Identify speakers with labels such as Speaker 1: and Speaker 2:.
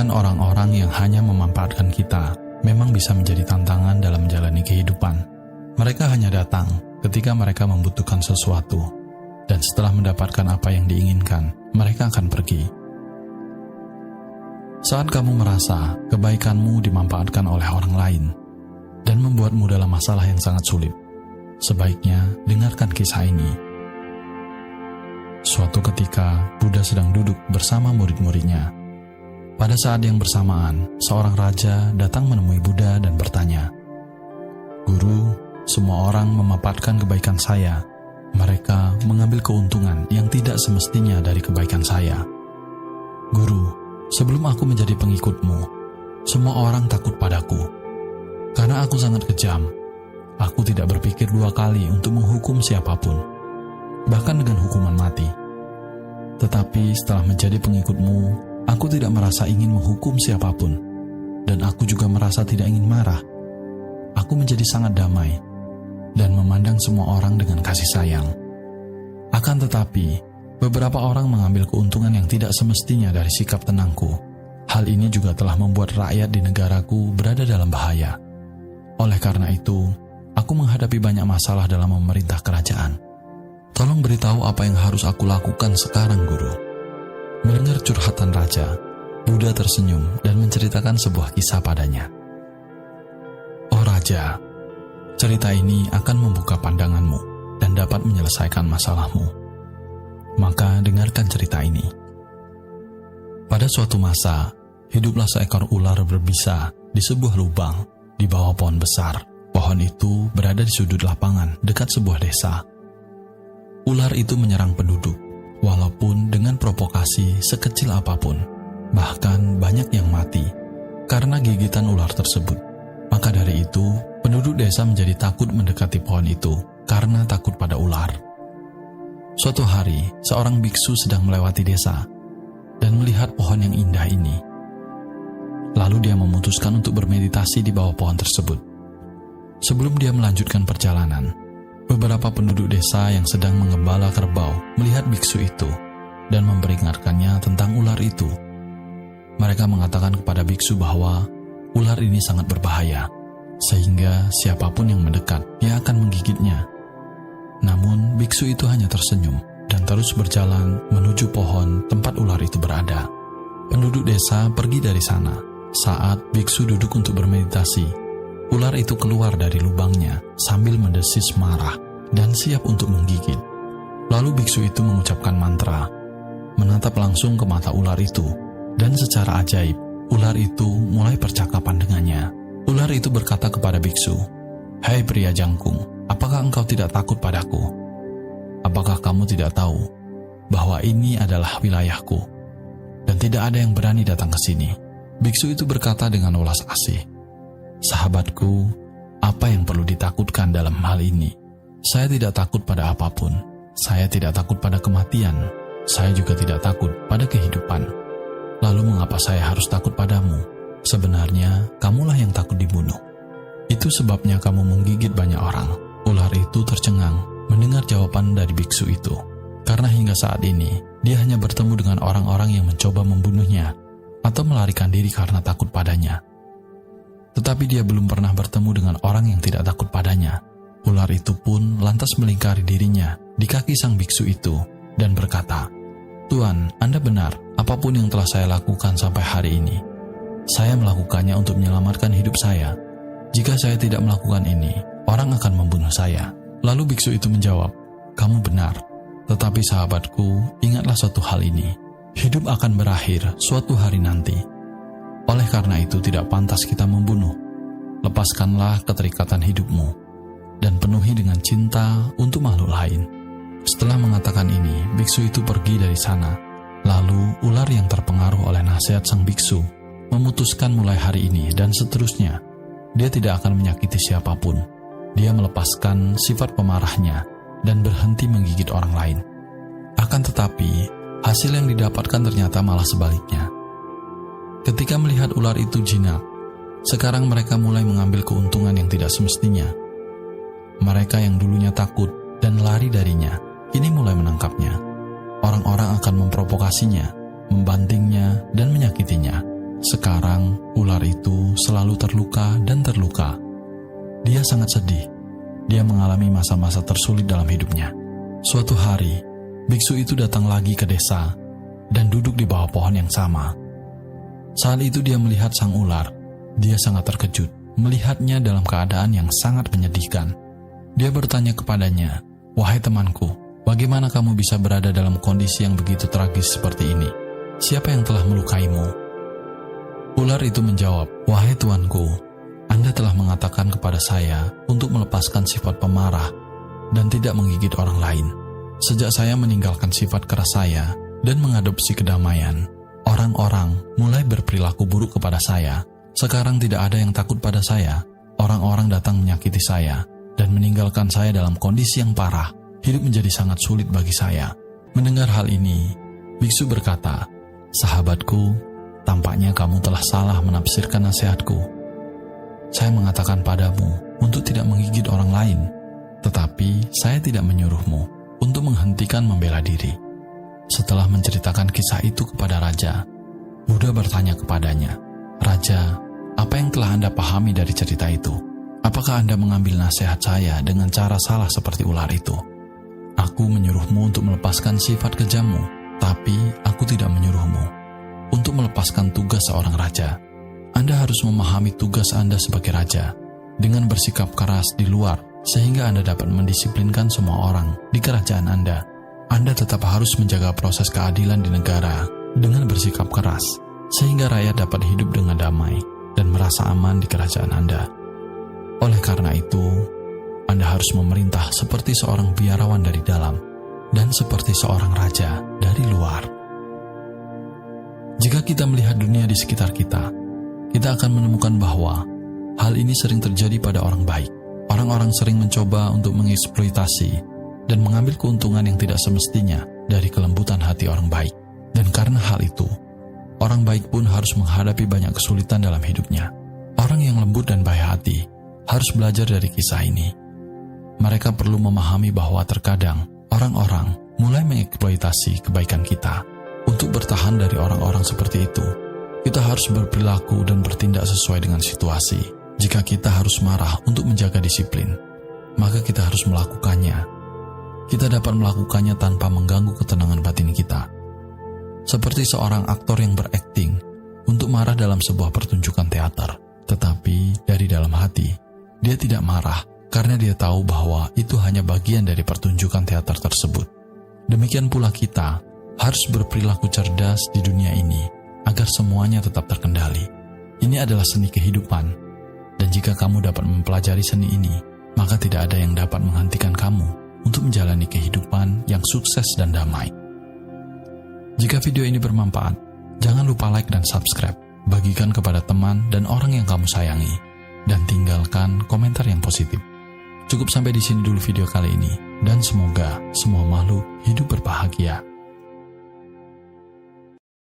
Speaker 1: Kadang orang-orang yang hanya memanfaatkan kita memang bisa menjadi tantangan dalam menjalani kehidupan. Mereka hanya datang ketika mereka membutuhkan sesuatu, dan setelah mendapatkan apa yang diinginkan, mereka akan pergi. Saat kamu merasa kebaikanmu dimanfaatkan oleh orang lain dan membuatmu dalam masalah yang sangat sulit, sebaiknya dengarkan kisah ini. Suatu ketika, Buddha sedang duduk bersama murid-muridnya. Pada saat yang bersamaan, seorang raja datang menemui Buddha dan bertanya, "Guru, semua orang memanfaatkan kebaikan saya. Mereka mengambil keuntungan yang tidak semestinya dari kebaikan saya. Guru, sebelum aku menjadi pengikutmu, semua orang takut padaku. Karena aku sangat kejam, aku tidak berpikir dua kali untuk menghukum siapapun, bahkan dengan hukuman mati. Tetapi setelah menjadi pengikutmu, aku tidak merasa ingin menghukum siapapun, dan aku juga merasa tidak ingin marah. Aku menjadi sangat damai, dan memandang semua orang dengan kasih sayang. Akan tetapi, beberapa orang mengambil keuntungan yang tidak semestinya dari sikap tenangku. Hal ini juga telah membuat rakyat di negaraku berada dalam bahaya. Oleh karena itu, aku menghadapi banyak masalah dalam memerintah kerajaan. Tolong beritahu apa yang harus aku lakukan sekarang, Guru." Mendengar curhatan raja, Buddha tersenyum dan menceritakan sebuah kisah padanya. "Oh Raja, cerita ini akan membuka pandanganmu dan dapat menyelesaikan masalahmu. Maka dengarkan cerita ini. Pada suatu masa, hiduplah seekor ular berbisa di sebuah lubang di bawah pohon besar. Pohon itu berada di sudut lapangan dekat sebuah desa. Ular itu menyerang penduduk, walaupun dengan provokasi sekecil apapun. Bahkan banyak yang mati karena gigitan ular tersebut. Maka dari itu, penduduk desa menjadi takut mendekati pohon itu karena takut pada ular. Suatu hari, seorang biksu sedang melewati desa dan melihat pohon yang indah ini. Lalu dia memutuskan untuk bermeditasi di bawah pohon tersebut. Sebelum dia melanjutkan perjalanan, beberapa penduduk desa yang sedang menggembala kerbau melihat biksu itu dan memperingatkannya tentang ular itu. Mereka mengatakan kepada biksu bahwa ular ini sangat berbahaya, sehingga siapapun yang mendekat, dia akan menggigitnya. Namun, biksu itu hanya tersenyum dan terus berjalan menuju pohon tempat ular itu berada. Penduduk desa pergi dari sana. Saat biksu duduk untuk bermeditasi, ular itu keluar dari lubangnya sambil mendesis marah dan siap untuk menggigit. Lalu biksu itu mengucapkan mantra, menatap langsung ke mata ular itu, dan secara ajaib, ular itu mulai percakapan dengannya. Ular itu berkata kepada biksu, "Hai pria jangkung, apakah engkau tidak takut padaku? Apakah kamu tidak tahu bahwa ini adalah wilayahku, dan tidak ada yang berani datang ke sini?" Biksu itu berkata dengan welas asih, "Sahabatku, apa yang perlu ditakutkan dalam hal ini? Saya tidak takut pada apapun. Saya tidak takut pada kematian. Saya juga tidak takut pada kehidupan. Lalu mengapa saya harus takut padamu? Sebenarnya, kamulah yang takut dibunuh. Itu sebabnya kamu menggigit banyak orang." Ular itu tercengang mendengar jawaban dari biksu itu, karena hingga saat ini, dia hanya bertemu dengan orang-orang yang mencoba membunuhnya atau melarikan diri karena takut padanya. Tetapi dia belum pernah bertemu dengan orang yang tidak takut padanya. Ular itu pun lantas melingkari dirinya di kaki sang biksu itu dan berkata, "Tuan, Anda benar, apapun yang telah saya lakukan sampai hari ini. Saya melakukannya untuk menyelamatkan hidup saya. Jika saya tidak melakukan ini, orang akan membunuh saya." Lalu biksu itu menjawab, "Kamu benar, tetapi sahabatku, ingatlah suatu hal ini. Hidup akan berakhir suatu hari nanti. Oleh karena itu tidak pantas kita membunuh. Lepaskanlah keterikatan hidupmu dan penuhi dengan cinta untuk makhluk lain." Setelah mengatakan ini, biksu itu pergi dari sana. Lalu ular yang terpengaruh oleh nasihat sang biksu memutuskan mulai hari ini dan seterusnya, dia tidak akan menyakiti siapapun. Dia melepaskan sifat pemarahnya dan berhenti menggigit orang lain. Akan tetapi, hasil yang didapatkan ternyata malah sebaliknya. Ketika melihat ular itu jinak, sekarang mereka mulai mengambil keuntungan yang tidak semestinya. Mereka yang dulunya takut dan lari darinya, kini mulai menangkapnya. Orang-orang akan memprovokasinya, membantingnya, dan menyakitinya. Sekarang, ular itu selalu terluka dan terluka. Dia sangat sedih. Dia mengalami masa-masa tersulit dalam hidupnya. Suatu hari, biksu itu datang lagi ke desa dan duduk di bawah pohon yang sama. Saat itu dia melihat sang ular. Dia sangat terkejut melihatnya dalam keadaan yang sangat menyedihkan. Dia bertanya kepadanya, "Wahai temanku, bagaimana kamu bisa berada dalam kondisi yang begitu tragis seperti ini? Siapa yang telah melukaimu?" Ular itu menjawab, "Wahai tuanku, Anda telah mengatakan kepada saya untuk melepaskan sifat pemarah dan tidak menggigit orang lain. Sejak saya meninggalkan sifat keras saya dan mengadopsi kedamaian, orang-orang mulai berperilaku buruk kepada saya. Sekarang tidak ada yang takut pada saya. Orang-orang datang menyakiti saya dan meninggalkan saya dalam kondisi yang parah. Hidup menjadi sangat sulit bagi saya." Mendengar hal ini, biksu berkata, "Sahabatku, tampaknya kamu telah salah menafsirkan nasihatku. Saya mengatakan padamu untuk tidak menggigit orang lain, tetapi saya tidak menyuruhmu untuk menghentikan membela diri." Setelah menceritakan kisah itu kepada raja, Buddha bertanya kepadanya, "Raja, apa yang telah Anda pahami dari cerita itu? Apakah Anda mengambil nasihat saya dengan cara salah seperti ular itu? Aku menyuruhmu untuk melepaskan sifat kejammu, tapi aku tidak menyuruhmu untuk melepaskan tugas seorang raja. Anda harus memahami tugas Anda sebagai raja dengan bersikap keras di luar sehingga Anda dapat mendisiplinkan semua orang di kerajaan Anda. Anda tetap harus menjaga proses keadilan di negara dengan bersikap keras sehingga rakyat dapat hidup dengan damai dan merasa aman di kerajaan Anda. Oleh karena itu, Anda harus memerintah seperti seorang biarawan dari dalam dan seperti seorang raja dari luar." Jika kita melihat dunia di sekitar kita, kita akan menemukan bahwa hal ini sering terjadi pada orang baik. Orang-orang sering mencoba untuk mengeksploitasi dan mengambil keuntungan yang tidak semestinya dari kelembutan hati orang baik. Dan karena hal itu, orang baik pun harus menghadapi banyak kesulitan dalam hidupnya. Orang yang lembut dan baik hati harus belajar dari kisah ini. Mereka perlu memahami bahwa terkadang orang-orang mulai mengeksploitasi kebaikan kita. Untuk bertahan dari orang-orang seperti itu, kita harus berperilaku dan bertindak sesuai dengan situasi. Jika kita harus marah untuk menjaga disiplin, maka kita harus melakukannya. Kita dapat melakukannya tanpa mengganggu ketenangan batin kita. Seperti seorang aktor yang berakting untuk marah dalam sebuah pertunjukan teater, tetapi dari dalam hati, dia tidak marah karena dia tahu bahwa itu hanya bagian dari pertunjukan teater tersebut. Demikian pula kita harus berperilaku cerdas di dunia ini agar semuanya tetap terkendali. Ini adalah seni kehidupan, dan jika kamu dapat mempelajari seni ini, maka tidak ada yang dapat menghentikan kamu untuk menjalani kehidupan yang sukses dan damai. Jika video ini bermanfaat, jangan lupa like dan subscribe, bagikan kepada teman dan orang yang kamu sayangi, dan tinggalkan komentar yang positif. Cukup sampai di sini dulu video kali ini, dan semoga semua makhluk hidup berbahagia.